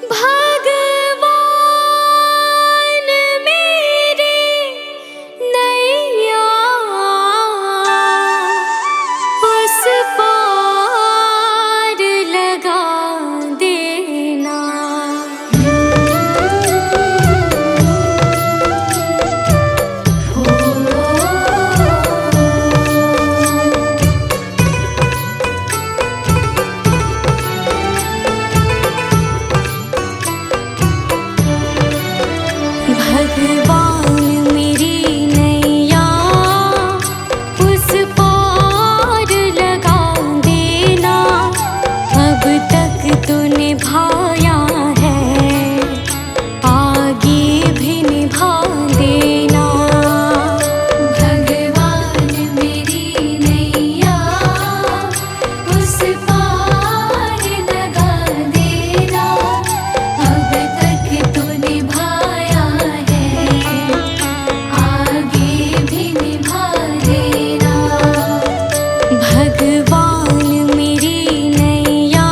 भगवान मेरी नैया उस पार लगा देना। भगवान मेरी नैया उस पार लगा देना। अब तक तो निभाया है, आगे भी निभा देना। भगवान मेरी नैया उस पार लगा देना। अब तक तो निभाया है, आगे भी निभा देना। भगवान मेरी नैया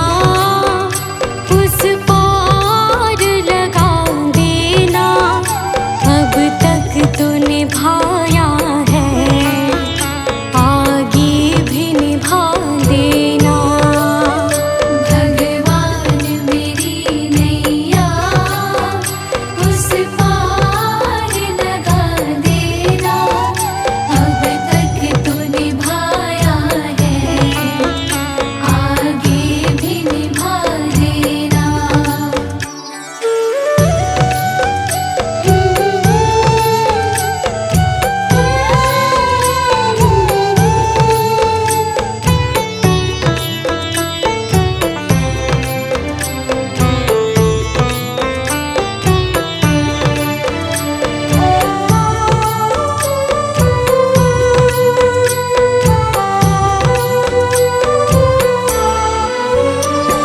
उस पार लगा देना। अब तक तो निभाया है, आगे भी निभा देना। भगवान मेरी नैया उस पार लगा देना। अब तक तो निभाया है, आगे भी निभा देना।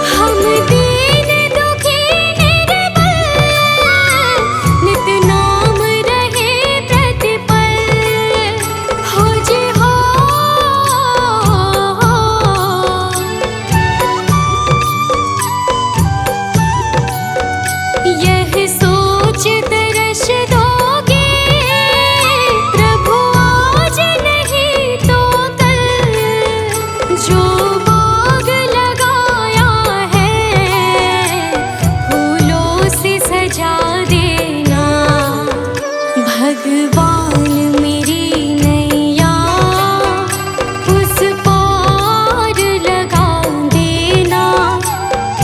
हम दीन दुखी निर्बल, नित नाम रहे प्रतिपल। हो जी हो, यह सोच तरस दोगे प्रभु आज नहीं तो कल। जो बाग लगाया है फूलों से सजा देना। भगवान मेरी नैया उस पार लगा देना।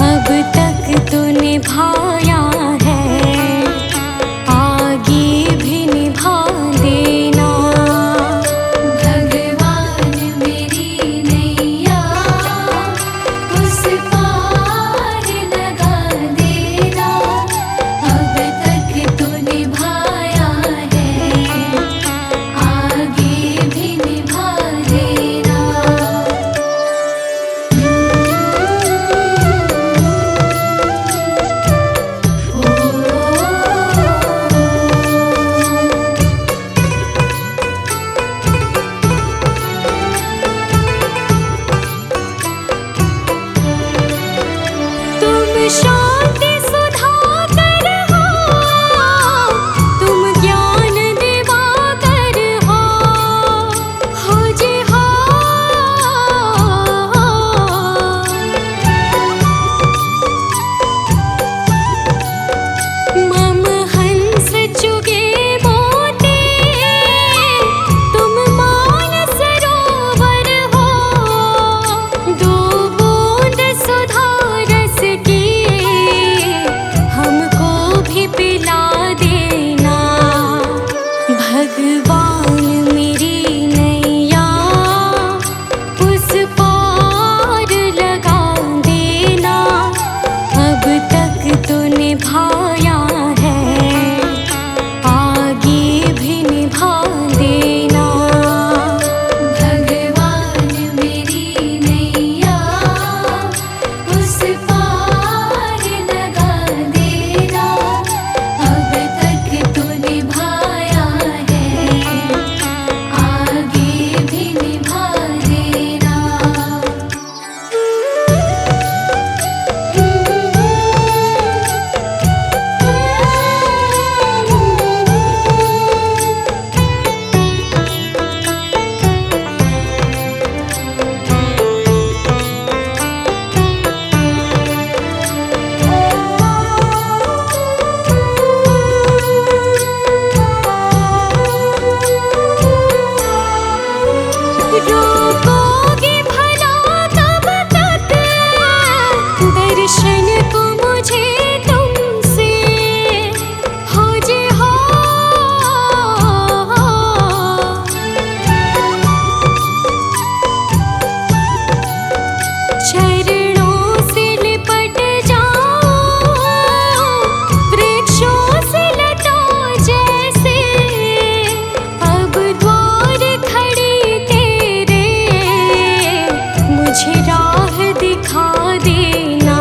अब तक तो निभाया है, आगे भी निभा देना। भगवान मेरी नैया उस पार लगा देना। अब तक तो निभाया है, आगे भी निभा देना। दर्शन को मुझे तुमसे हो जे हो। चरणों से लिपट जाऊं वृक्षों से लटों जैसे, अब द्वार खड़ी तेरे मुझे राह दिखा देना।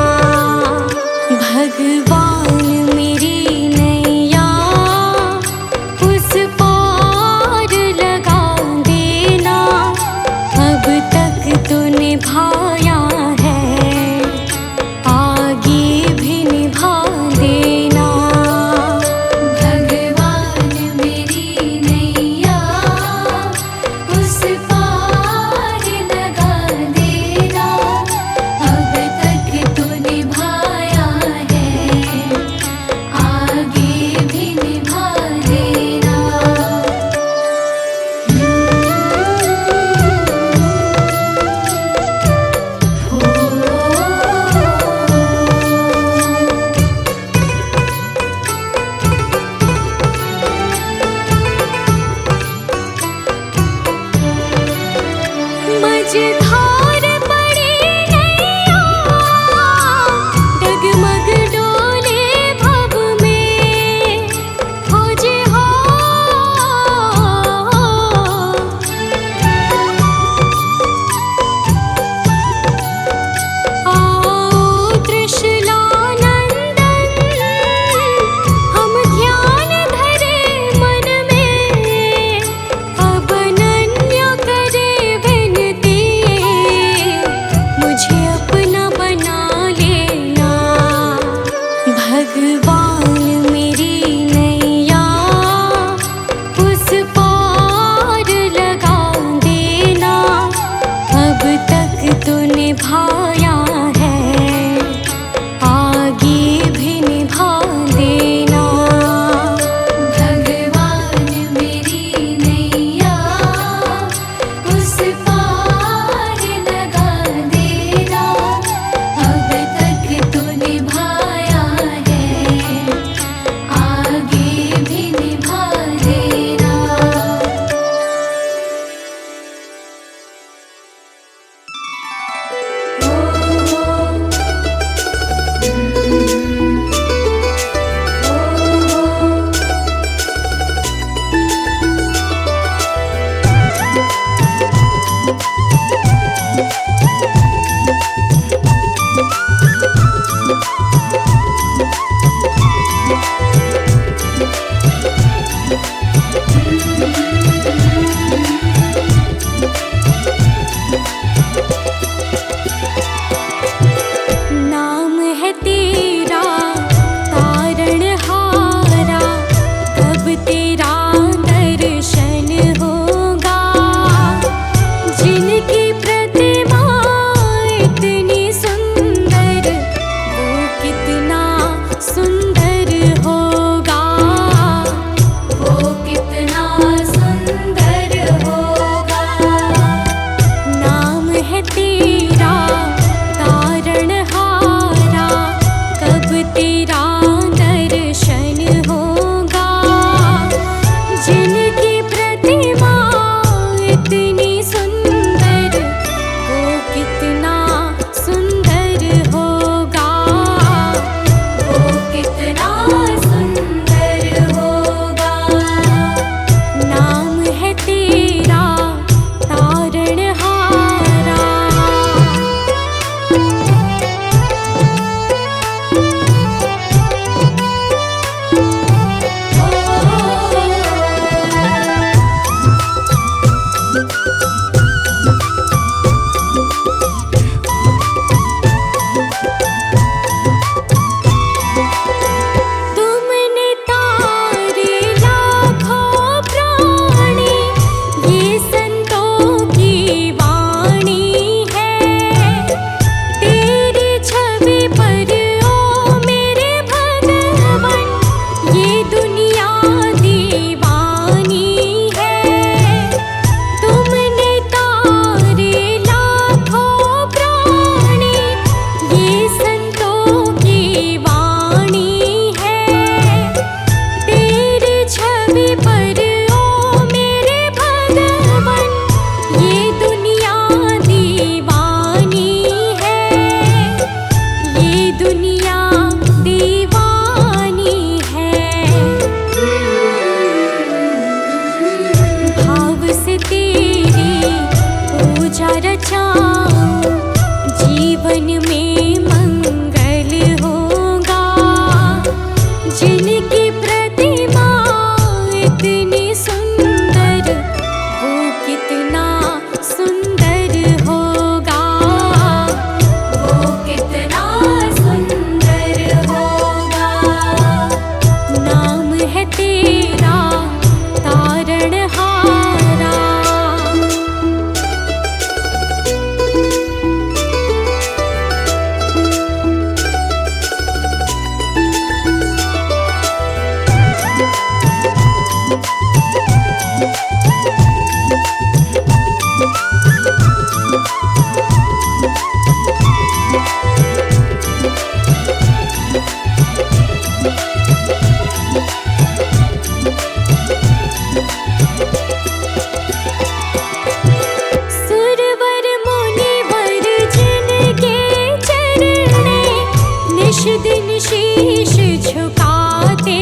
निश दिन शीश झुकाते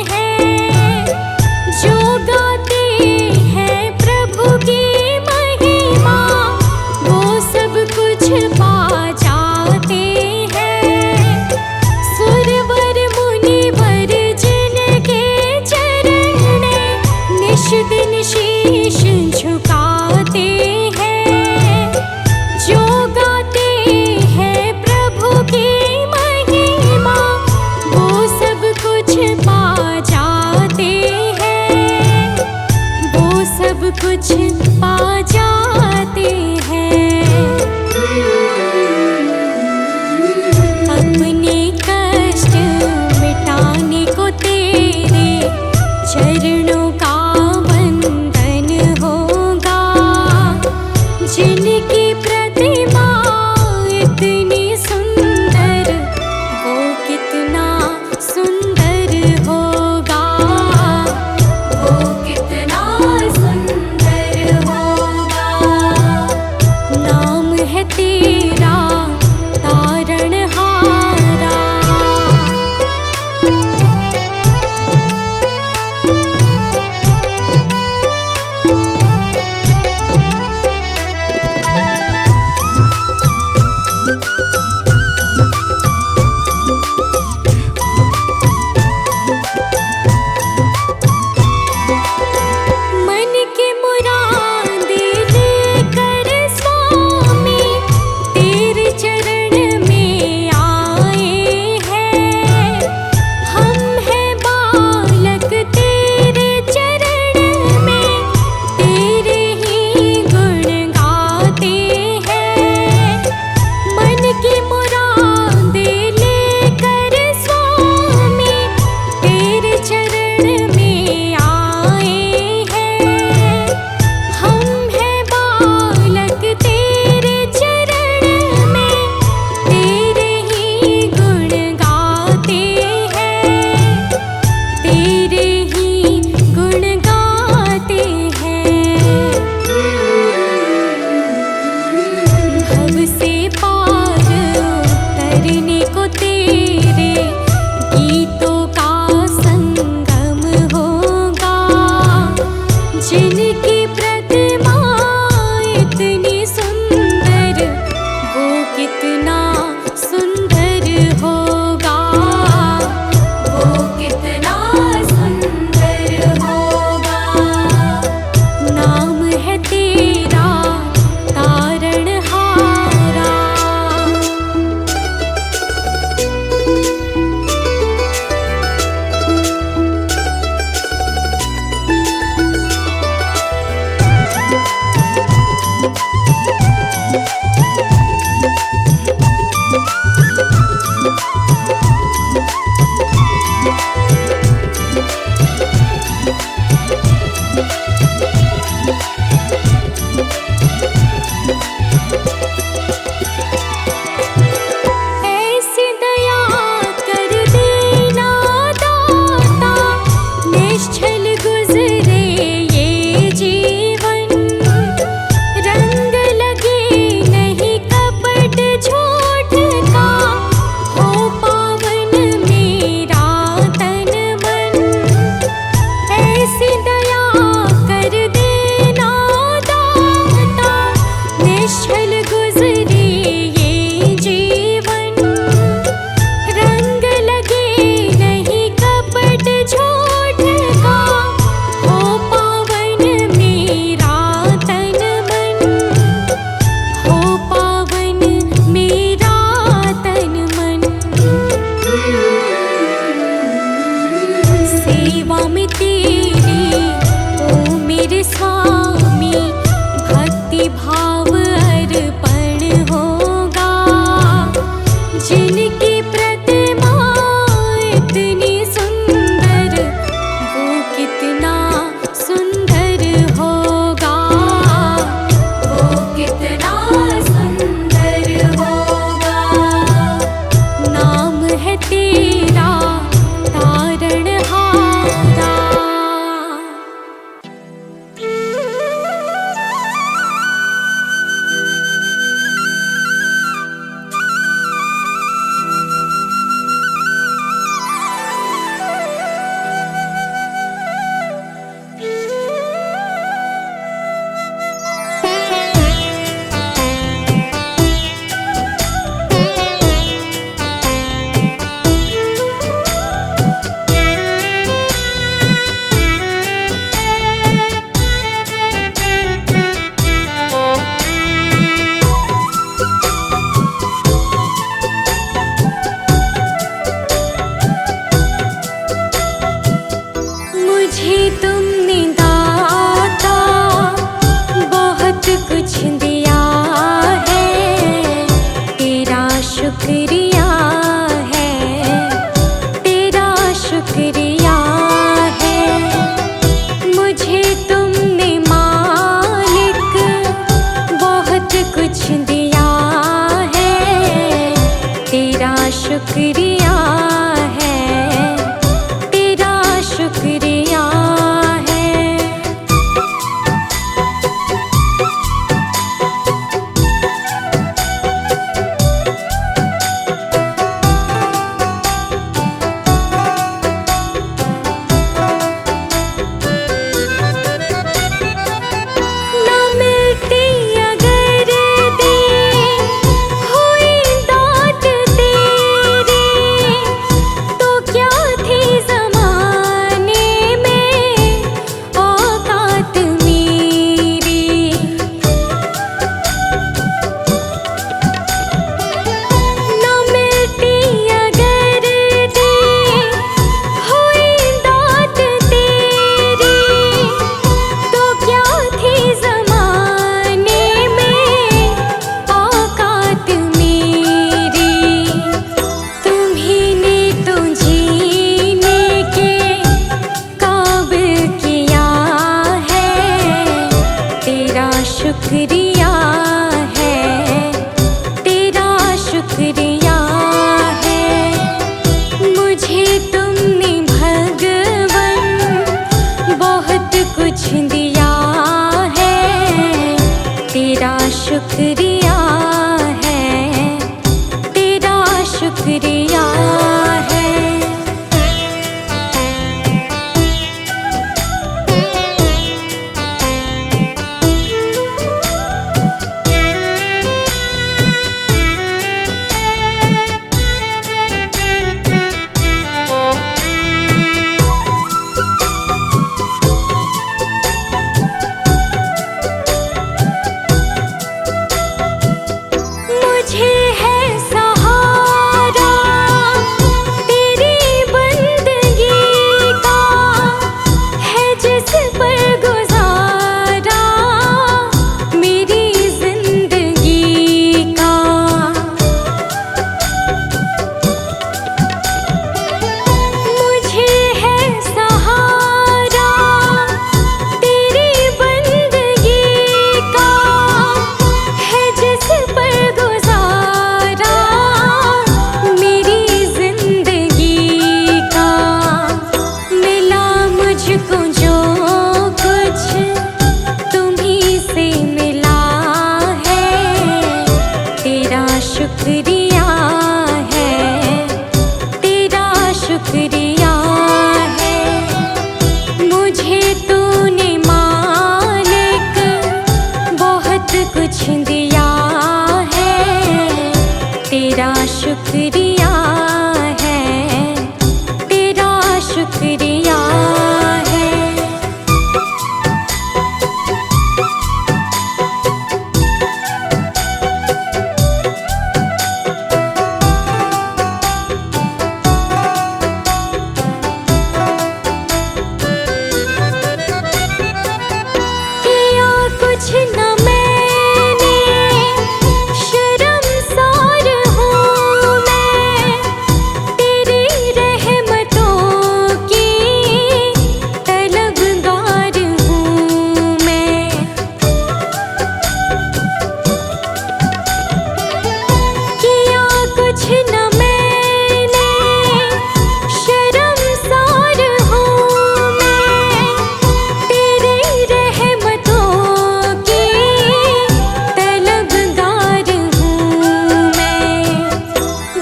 हैं, जो गाते हैं प्रभु की महिमा, वो सब कुछ पा जाते हैं। सुरवर मुनिवर जिनके चरण में निश दिन शीश झुकाते हैं, जो गाते हैं प्रभु की महिमा, वो सब कुछ पा जाते हैं, वो सब कुछ पा जाते हैं। अपने कष्ट मिटाने को तेरे चरणों का वंदन होगा, जिनकी प्रतिमा इतनी सुंदर, वो कितना सुंदर होगा, वो कितना सुंदर होगा। नाम है तेरा तारणहारा। मन के मुरादे लेकर स्वामी तेरे चरण में आए हैं। हम हैं बालक तेरे चरण में, तेरे ही गुण गाते हैं। मन की मुरादे लेकर स्वामी तेरे चरण में आए हैं। हम हैं बालक तेरे चरण में, तेरे ही गुण गाते हैं, तेरे ही गुण गाते हैं। भव से पार उतरने को तेरे गीतों का संगम होगा, जिनकी प्रतिमा इतनी सुंदर, वो कितना सुंदर होगा, वो कितना सुंदर होगा। नाम है तेरा तारणहारा। ऐसी दया कर देना दाता, निश्चल गुजरे ये जीवन। रंग लगे नहीं कपट झूठ का, हो पावन मेरा तन मन। ऐसी दया कर देना दाता, निश्चल गुजरे ये जीवन। रंग लगे नहीं कपट झूठ का, हो पावन मेरा तन मन, हो पावन मेरा तन मन। सेवा में तेरी ओ मेरे स्वामी, भक्ति भाव अर्पण होगा, जिनकी प्रतिमा इतनी सुंदर, वो कितना सुंदर होगा, वो कितना सुंदर होगा। नाम है तेरा तारणहारा। शुक्रिया है, तेरा शुक्रिया है। ना मिलती अगर दी हुई दात तेरी, तो क्या थी ज़माने में औकात मेरी। ना मिलती अगर दी हुई दात तेरी, तो क्या थी ज़माने में औकात मेरी। तुम्ही ने तो जीने के काबिल किया है, तेरा शुक्रिया है, तेरा शुक्रिया है। मुझे तुमने भगवन बहुत कुछ दिया है, तेरा शुक्रिया है, तेरा शुक्रिया है। मुझे है सहारा तेरी बंदगी का, है जिस पर गुजारा मेरी जिंदगी का। मुझे है सहारा तेरी बंदगी का, है जिस पर गुजारा मेरी जिंदगी का। मिला मुझको जो कुछ तुम्ही से मिला है, तेरा शुक्रिया है, तेरा शुक्रिया है। मुझे तूने मालिक बहुत कुछ दिया है, तेरा शुक्रिया है, तेरा शुक्रिया है। किया कुछ न मैंने, शर्मसार हूँ मैं, तेरी रहमतों की तलबगार हूँ मैं। किया कुछ न मैंने, शर्मसार हूँ मैं, तेरी रहमतों की तलबगार हूँ मैं।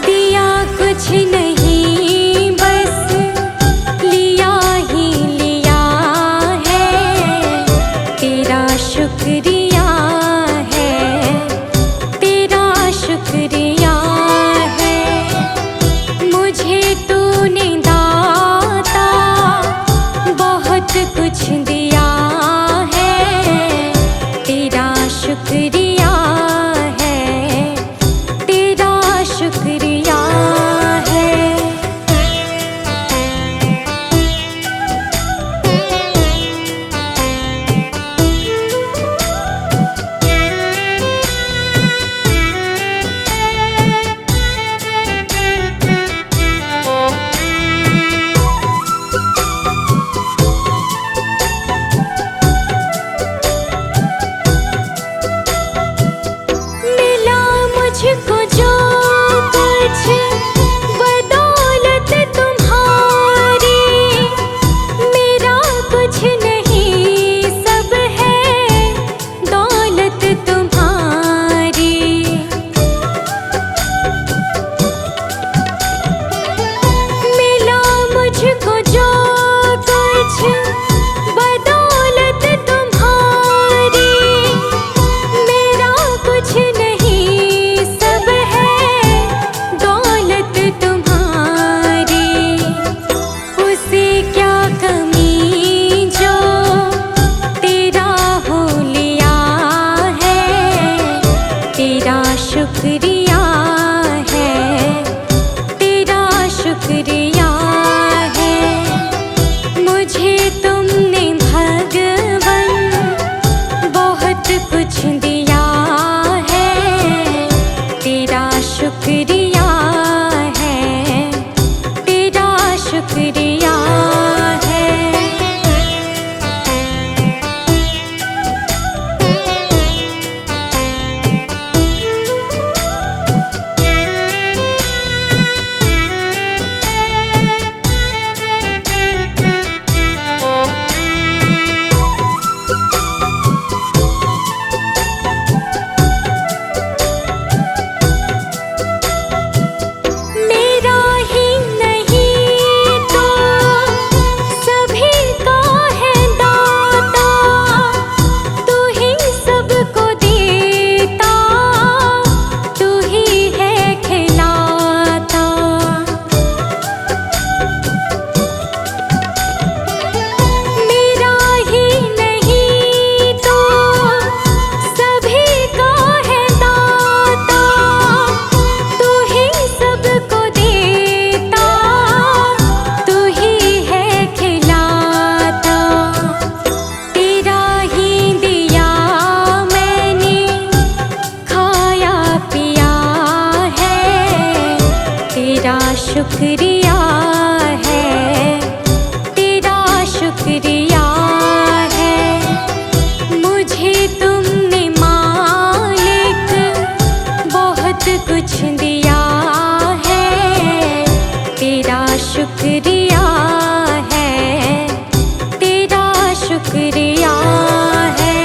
दिया कुछ नहीं बस लिया ही लिया है, तेरा शुक्रिया है, तेरा शुक्रिया है। मुझे तूने दाता बहुत कुछ दिया है, तेरा शुक्रिया है, तेरा शुक्रिया है। तेरा शुक्रिया है, तेरा शुक्रिया है। मुझे तुमने मालिक बहुत कुछ दिया है, तेरा शुक्रिया है, तेरा शुक्रिया है।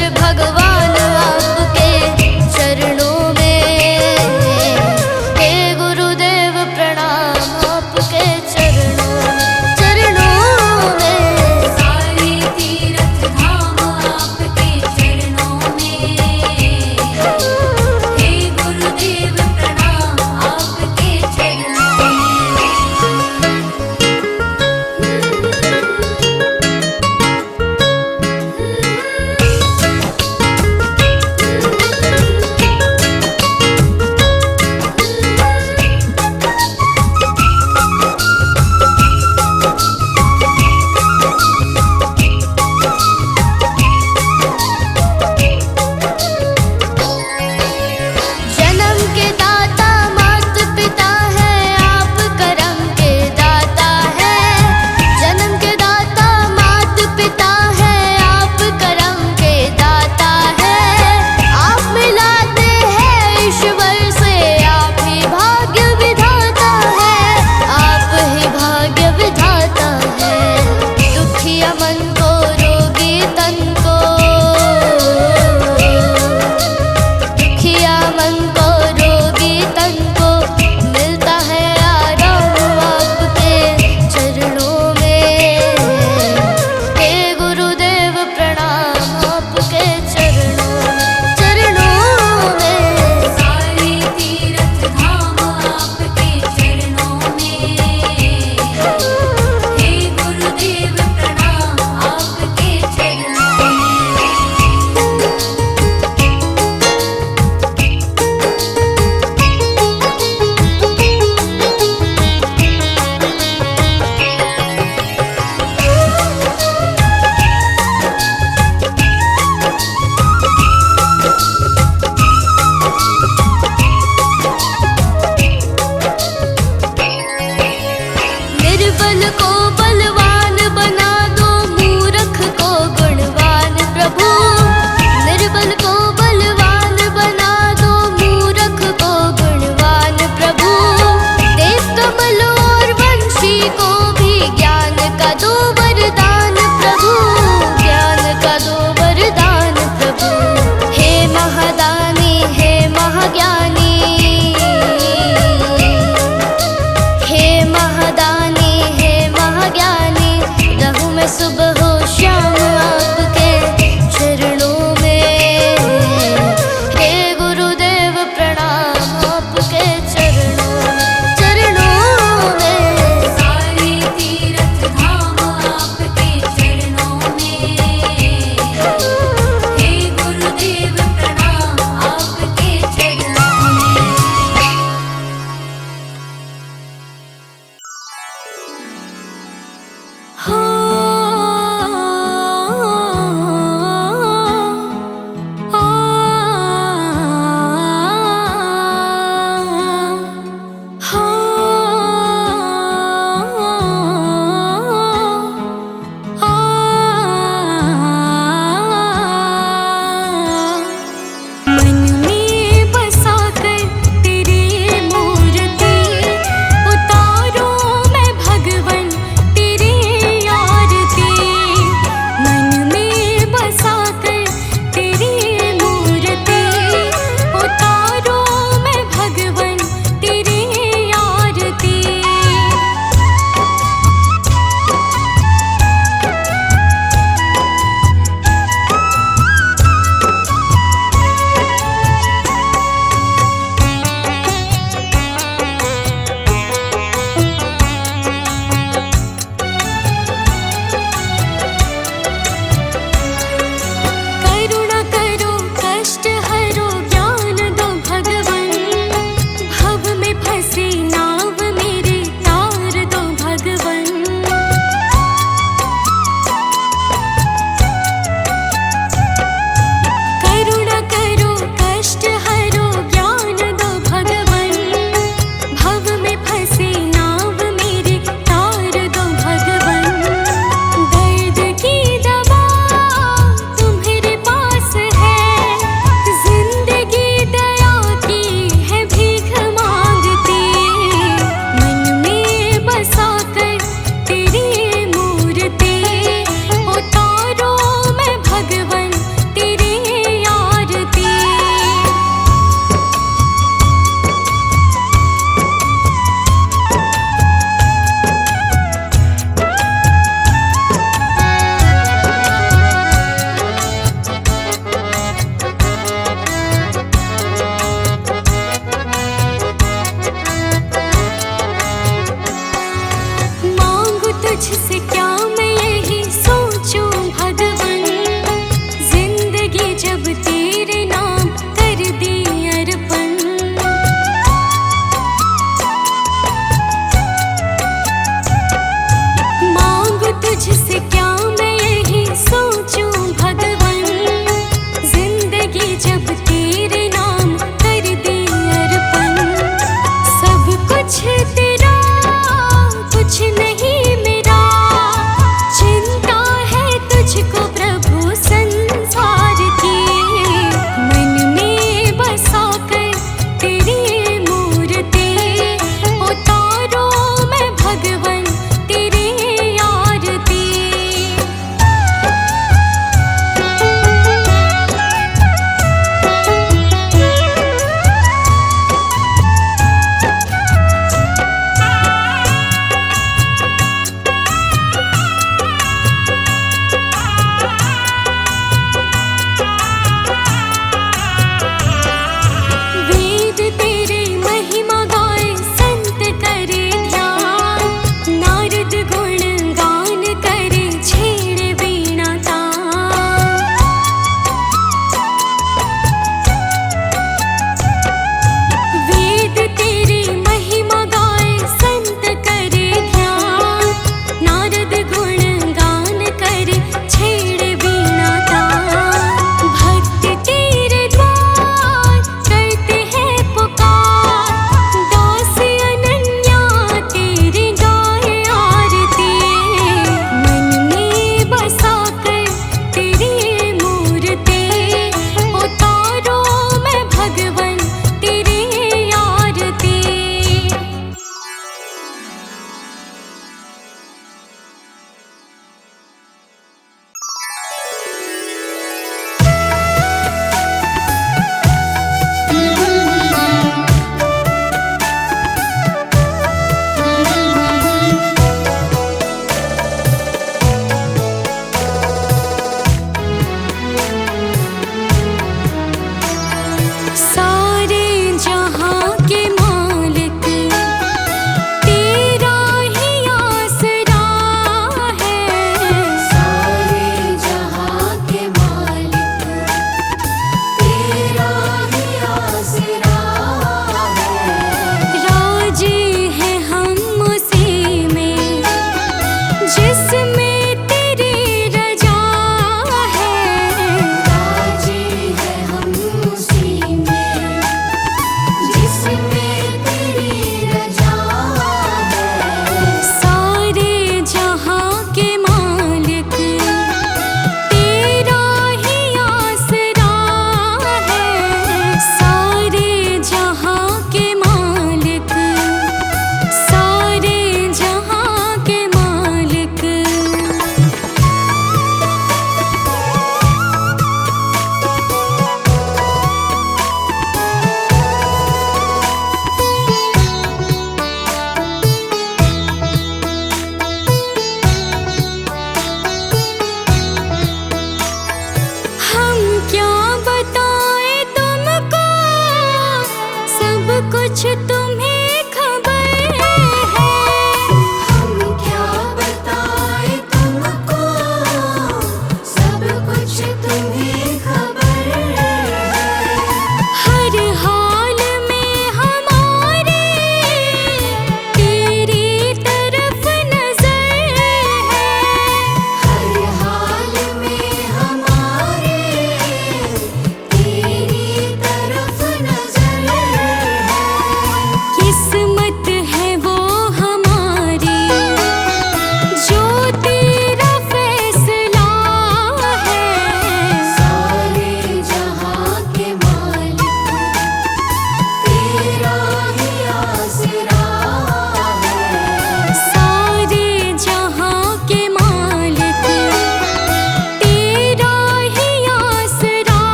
सिर भगवान आपके चरणों में। हे गुरुदेव प्रणाम आपके चरणों में। सारे तीर्थ धाम आपके चरणों में। हे गुरुदेव प्रणाम आपके चरणों में।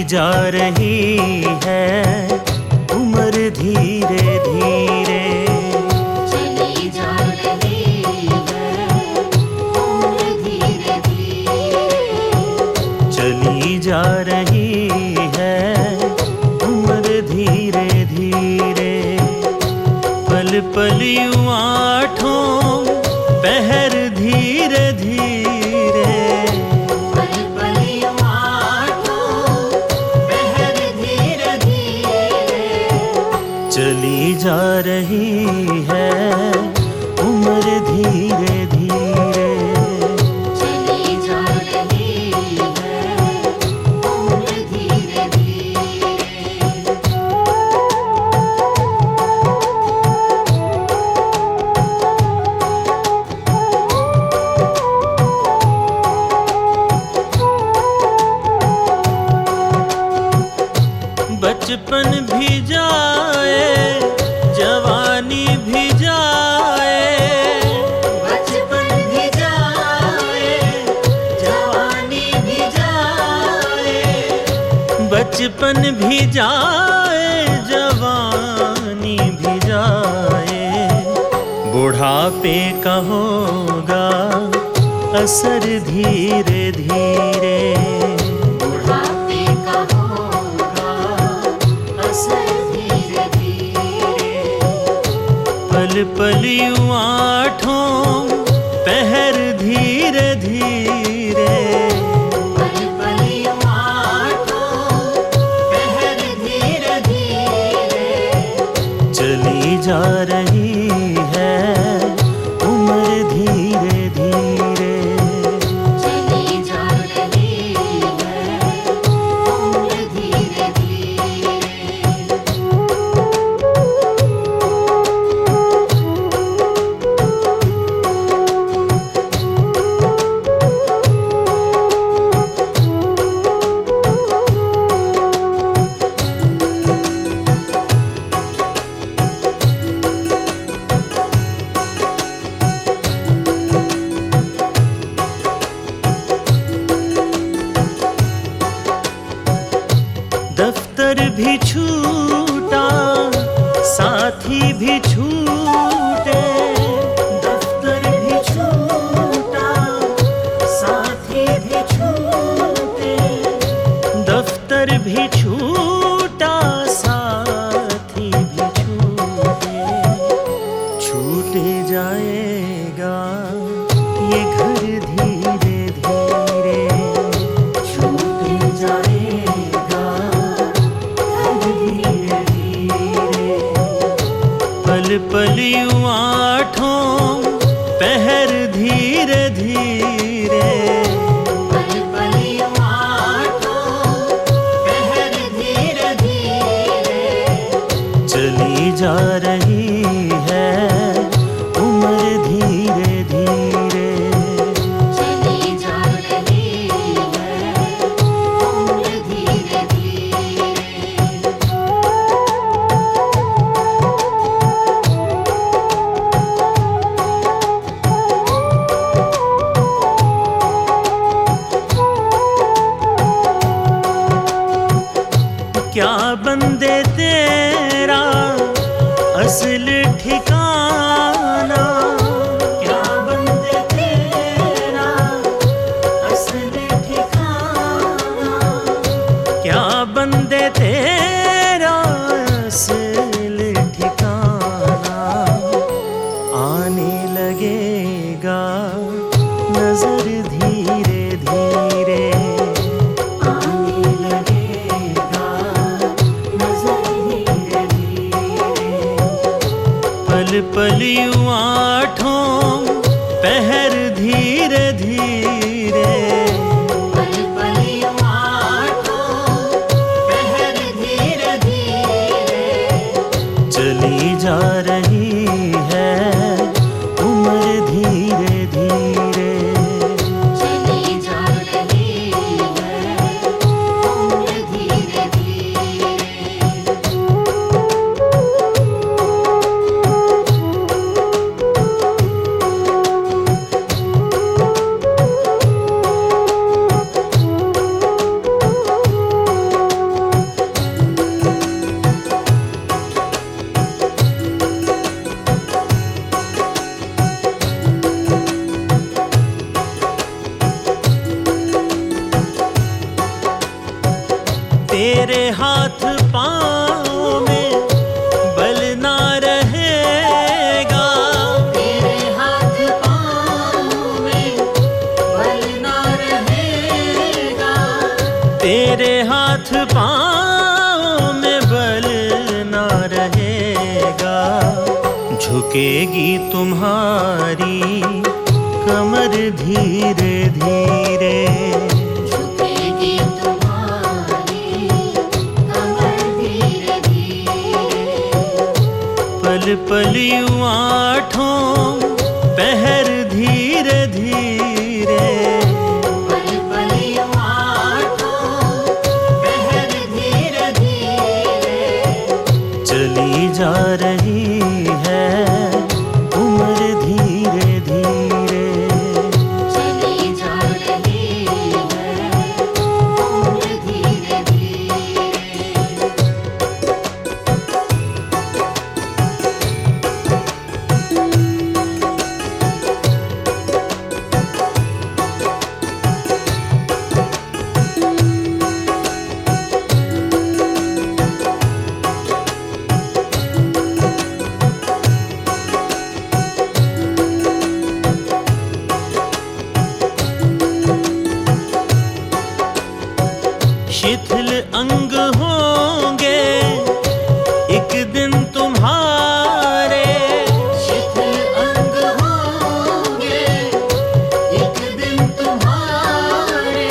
जा रही है उम्र धीरे धीरे। चली जा रही है उम्र धीरे धीरे। चली जा रही है उम्र धीरे धीरे। पल पल यूं आठों पहर धीरे धीरे। पल पल यूं आठों पहर धीरे धीरे। चली जा रही है उम्र धीरे धीरे। चली जा रही है उम्र धीरे धीरे। बचपन भी जाए जवानी भी जाए। बचपन भी जाए जवानी भी जाए। बचपन भी जाए जवानी भी जाए। बुढ़ापे का होगा असर धीरे धीरे। बुढ़ापे का होगा असर धीरे धीरे। पल पल यूं आठों पहर धीरे धीरे। पल पल यूं आठों पहर धीरे धीरे। चली जा रही है उम्र धीरे धीरे। चली जा रही है उम्र धीरे धीरे। दफ्तर भी छूटा साथी भी छूटे। दफ्तर भी छूटा साथी भी छूटे। दफ्तर भी छूटा साथी भी छूटे। छूटे जाएगा ये घर धीरे धीरे। छूटे जाएगा धीरे धीरे। पल पल यूं आठों पहर धीरे धीरे। पल पल यूं आठों पहर धीरे धीरे। चली जा रही है उम्र धीरे धीरे। चली जा रही है उम्र धीरे धीरे। क्या बंदे तेरा असल ठिकाना। क्या बंदे तेरा असल ठिकाना। क्या बंदे तेरा असल ठिकाना। आने लगेगा नजर धीरे धीरे। आने लगेगा नजर धीरे धीरे। पल पल यूं आठों पहर धीरे धीरे। पल पल यूं आठों पहर धीरे धीरे। चली जा रही है उम्र धीरे धीरे। चली जा रही है उम्र धीरे धीरे। तेरे हाथ पाँव में बल ना रहेगा, तेरे हाथ पाँव में बल ना रहेगा, तेरे हाथ पाँव में बल ना रहेगा। झुकेगी तुम्हारी कमर धीरे धीरे, झुकेगी तुम्हारी कमर धीरे धीरे, पल पल यूं आठों पहर धीरे धीरे, पल पल यूं आठों पहर धीरे धीरे, चली जा रही है उम्र धीरे धीरे। चली जा रही है उम्र धीरे धीरे। शिथिल अंग होंगे एक दिन तुम्हारे, शिथिल अंग होंगे एक दिन तुम्हारे,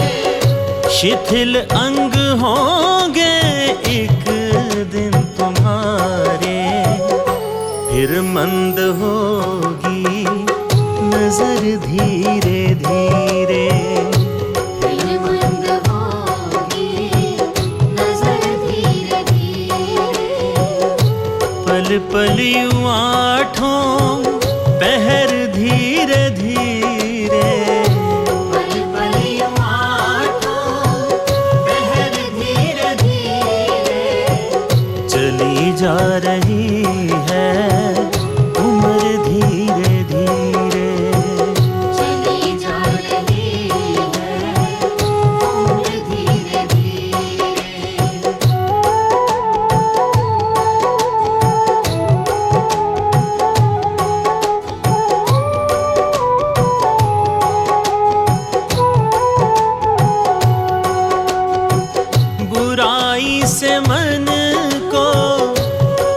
शिथिल अंग होंगे एक दिन तुम्हारे। फिर मंद होगी नजर धीरे धीरे, फिर मंद होगी नजर धीरे धीरे, पल पल यूं आठों पहर धीरे धीरे, पल पल यूं आठों पहर धीरे धीरे, चली जा रही है उम्र धीरे धीरे। चली जा रही है उम्र धीरे धीरे। बुराई से मन को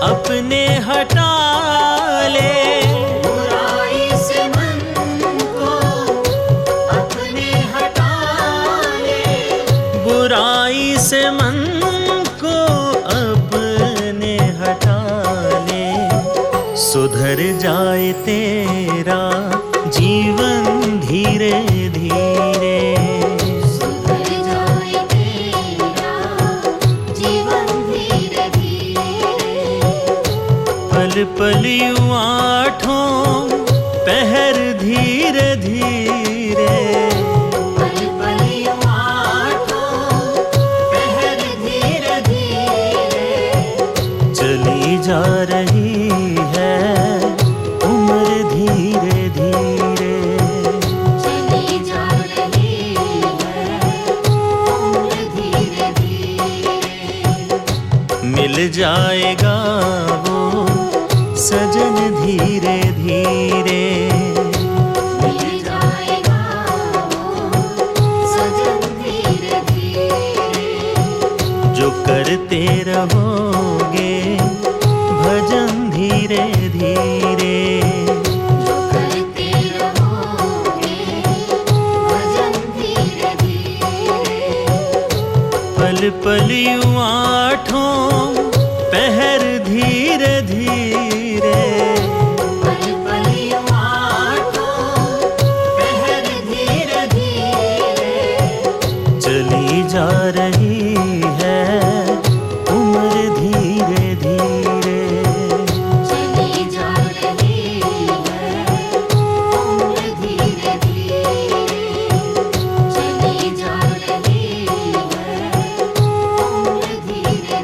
अपने हटा ले, बुराई से मन को अपने हटा ले, बुराई से मन को अपने हटा ले। सुधर जाए तेरा जीवन धीरे धीरे, सुधर जाए तेरा जीवन धीरे धीरे, पल पल यूं आठों पहर धीरे धीरे, पल पल यूं आठों पहर धीरे धीरे, चली जा रही है उम्र धीरे धीरे। चली जा रही है उम्र धीरे धीरे, मिल जाएगा वो सजन धीरे धीरे, मिल जाएगा वो सजन धीरे धीरे, जो करते रहोगे भजन धीरे धीरे, जो करते रहोगे भजन धीरे धीरे, पल पल यूं आठों पहर धीरे धीरे, पल पल यूं आठों पहर धीरे धीरे, चली जा रही है उम्र धीरे धीरे। चली जा रही है उम्र धीरे धीरे, चली जा रही है उम्र धीरे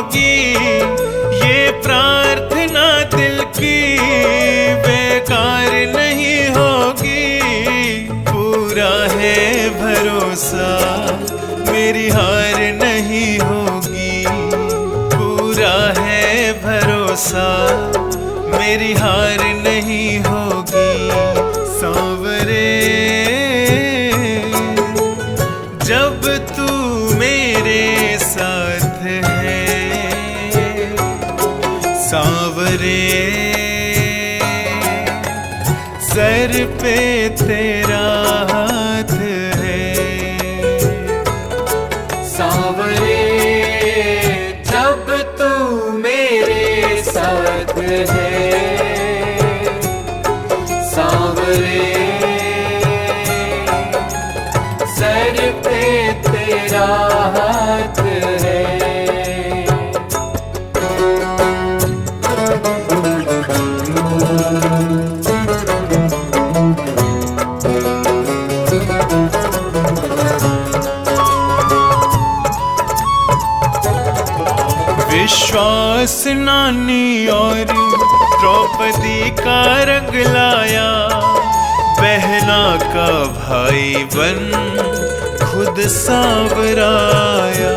होगी, ये प्रार्थना दिल की बेकार नहीं होगी। पूरा है भरोसा मेरी हार नहीं होगी, पूरा है भरोसा मेरी हार नहीं होगी। सांवरे जब तू मेरे साथ है, सांवरे सर पे तेरा हाथ है। सांवरे जब तू मेरे साथ है, सांवरे सर पे तेरा हाथ है। विश्वास नानी और द्रौपदी का रंग लाया, बहना का भाई बन खुद सांवराया।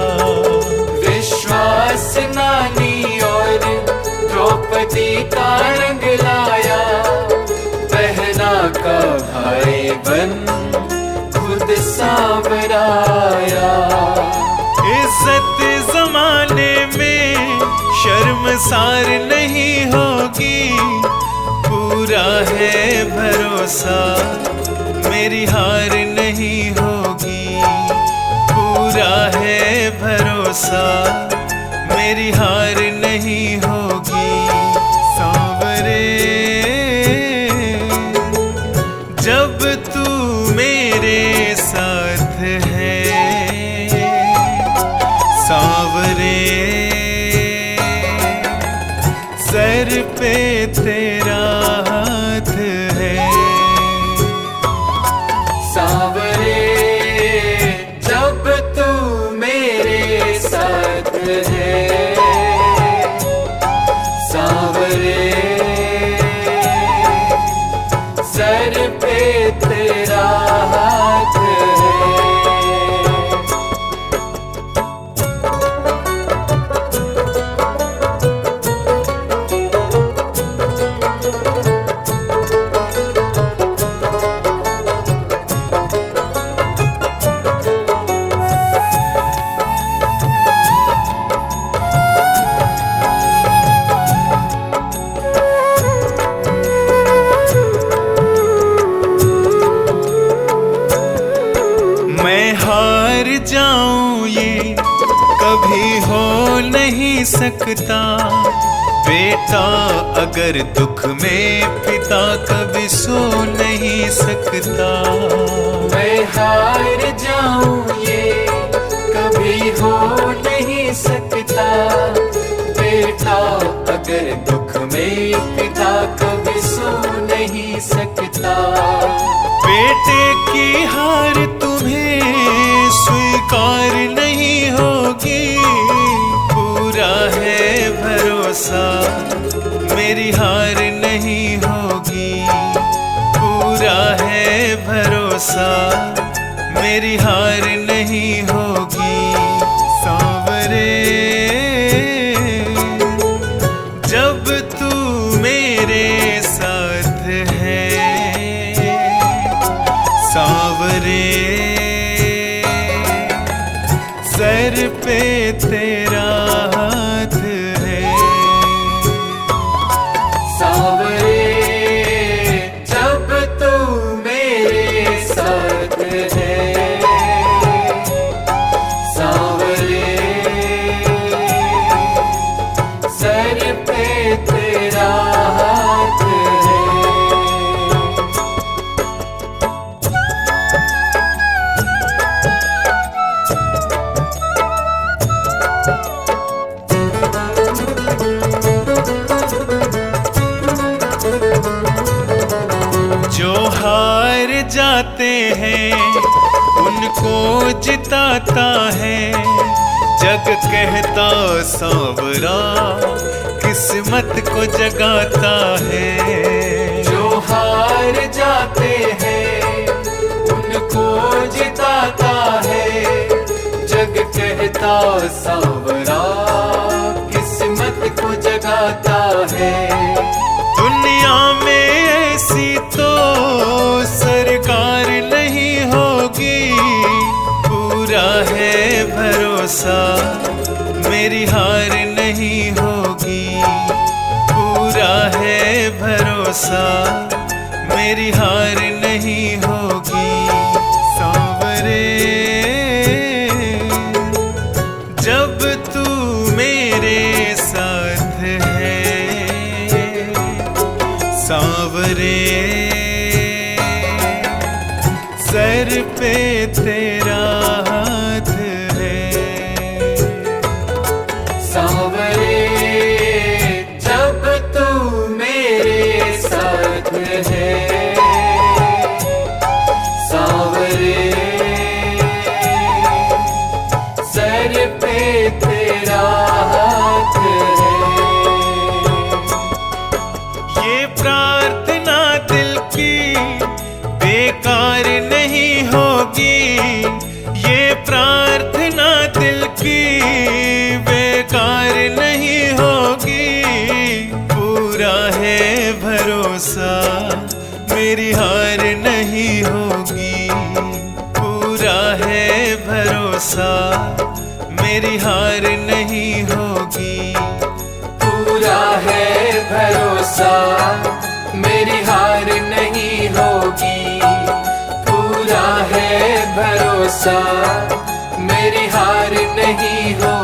विश्वास नानी और द्रौपदी का रंग लाया, बहना का भाई बन खुद सांवराया। इज्जत जमाने में शर्मसार नहीं होगी, पूरा है भरोसा मेरी हार नहीं होगी, पूरा है भरोसा मेरी हार नहीं होगी। सांवरे जब तू मेरे साथ है, सांवरे सर पे तेरा हाथ है। सांवरे जब तू मेरे साथ है, सांवरे सर पे तेरा हाथ है। मैं हार जाऊं ये कभी हो नहीं सकता, बेटा अगर दुख में पिता कभी सो नहीं सकता। मैं हार जाऊं ये कभी हो नहीं सकता, बेटा अगर दुख में पिता कभी सो नहीं सकता। बेटे की हार तुम्हें स्वीकार नहीं होगी, पूरा है भरोसा मेरी हार नहीं होगी, पूरा है भरोसा मेरी हार नहीं होगी। सांवरे जब तू मेरे साथ है, सांवरे सर पे तेरा हाथ है। सांवरे जब तू मेरे साथ है, सांवरे सर पे तेरा हाथ है। जो हार जाते हैं उनको जिताता है, जग कहता सांवरा किस्मत को जगाता है। जो हार जाते हैं उनको जिताता है। जग कहता सांवरा किस्मत को जगाता है। दुनिया में ऐसी तो सरकार नहीं होगी, पूरा है भरोसा मेरी हार नहीं होगी। पूरा है भरोसा मेरी हार नहीं होगी। सांवरे जब तू मेरे साथ है। सांवरे सर पे तेरा हाथ है। सांवरे जब तू मेरे साथ है। सांवरे सर पे तेरा हाथ है। ये प्रार्थना दिल की बेकार नहीं होगी। ये प्रार्थना दिल की बेकार नहीं होगी। पूरा है भरोसा मेरी हार नहीं होगी। पूरा है भरोसा मेरी हार नहीं होगी। पूरा है भरोसा मेरी हार नहीं होगी। पूरा है भरोसा मेरी हार नहीं होगी।